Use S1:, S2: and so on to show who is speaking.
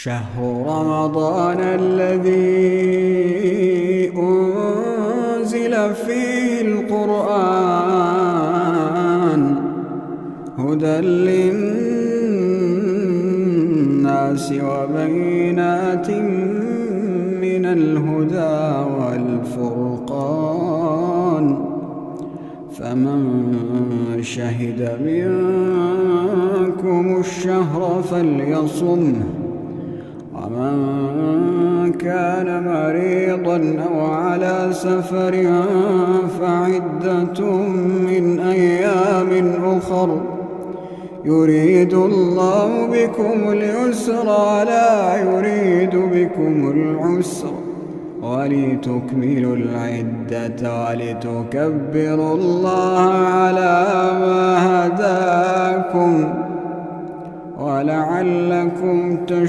S1: شهر رمضان الذي أنزل فيه القرآن هدى للناس وبينات من الهدى والفرقان فمن شهد منكم الشهر فليصمه ومن كان مريضا أو على سفر فعدة من أيام أخر يريد الله بكم اليسر ولا يريد بكم العسر ولتكملوا العدة ولتكبروا الله على ما هداكم ولعلكم تشكرون.